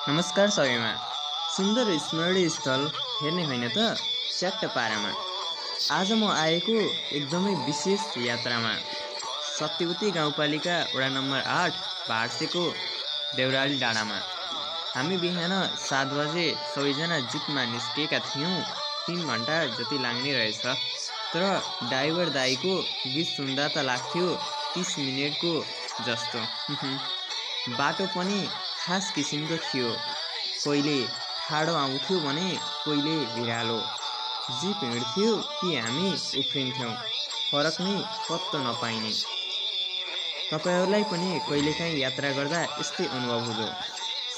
नमस्कार सबैमा। सुन्दर स्मरणीय स्थल हेर्ने होइन त च्याट्ट पारामा। आज म आएको एकदमै विशेष यात्रामा। सत्यवती गाउँपालिका वडा नम्बर 8 भाडसेको देउराली डाँडामा। हामी बिहान 7 बजे सबैजना जिपमा निस्केका थियौँ। 3 घन्टा जति लाग्ने रहेछ, तर ड्राइभर दाइको गीत सुन्दा त लाग्थ्यो 30 मिनेटको जस्तो। बाटो पनि खास किसिमको थियो, कहिले ठाडो आउँथ्यो भने कहिले भिरालो। जिप हिँड्थ्यो कि हामी उफ्रिन्थ्यौँ, फरक नै पत्तो नपाइने। तपाईँहरूलाई पनि कहिलेकाहीँ यात्रा गर्दा यस्तै अनुभव हुँदो।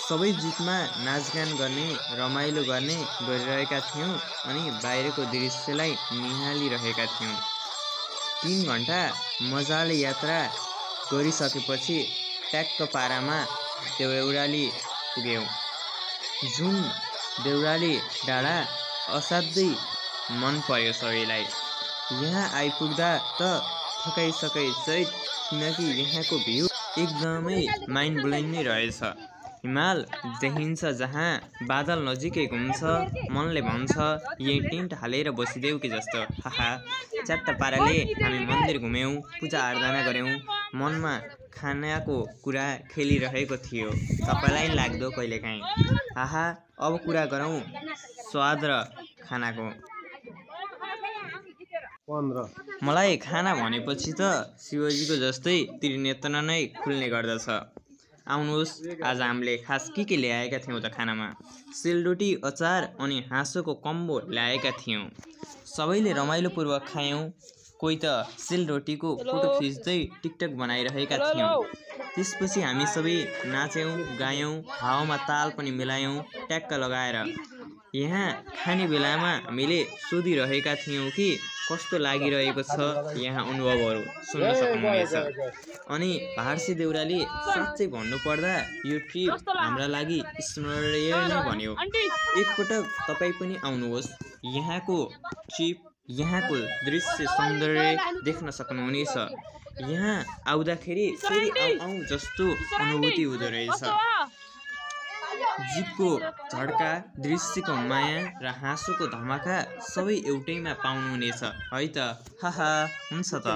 सबै जिपमा नाचगान गर्ने, रमाइलो गर्ने गरिरहेका थियौँ अनि बाहिरको दृश्यलाई निहालिरहेका थियौँ। 3 घन्टा मजाले यात्रा गरिसकेपछि ट्याक्क पारामा देउराली पुग्यौँ। जुन देउराली डाँडा असाध्यै मन पर्यो सबैलाई। यहाँ आइपुग्दा त थकाइसकै सहित, किनकि यहाँको भ्यू एकदमै माइन्ड ब्लोइङ नै रहेछ। हिमाल देखिन्छ जहाँ, बादल नजिकै घुम्छ, मनले भन्छ यही टेन्ट हालेर बसिदेऊ कि जस्तो। हाहा, च्याट्ट पाराले हामी मन्दिर घुम्यौँ, पूजा आराधना गऱ्यौँ। मनमा खानाको कुरा खेलिरहेको थियो, तपाईँलाई लाग्दो कहिलेकाहीँ। हाहा, अब कुरा गरौँ स्वाद र खानाको। मलाई खाना भनेपछि त शिवजीको जस्तै त्रिनेत्र नै खुल्ने गर्दछ। आउनुहोस्, आज हामीले खास के ल्याएका थियौँ त खानामा? सेलरोटी, अचार अनि हाँसोको कम्बो ल्याएका थियौँ। सबैले रमाइलोपूर्वक खायौँ। कोही त सेलरोटीको फोटो खिच्दै टिकटक बनाइरहेका थियौँ। त्यसपछि हामी सबै नाच्यौँ, गायौँ, हावामा ताल पनि मिलायौँ ट्याक्क लगाएर। यहाँ खाने बेलामा हामीले सोधिरहेका थियौँ कि कस्तो लागिरहेको छ, यहाँ अनुभवहरू सुन्न सक्नुहुनेछ। अनि भाडसे देउराली साँच्चै भन्नुपर्दा यो ट्रिप हाम्रा लागि स्मरणीय नै बन्यो। एकपटक तपाईँ पनि आउनुहोस्। यहाँको दृश्य सौन्दर्य देख्न सक्नुहुनेछ। यहाँ आउँदाखेरि फेरि आउँ जस्तो अनुभूति हुँदो रहेछ। जिपको झड्का, दृश्यको माया र हाँसोको धमाका सबै एउटैमा पाउनुहुनेछ है त। हाहा, हुन्छ त।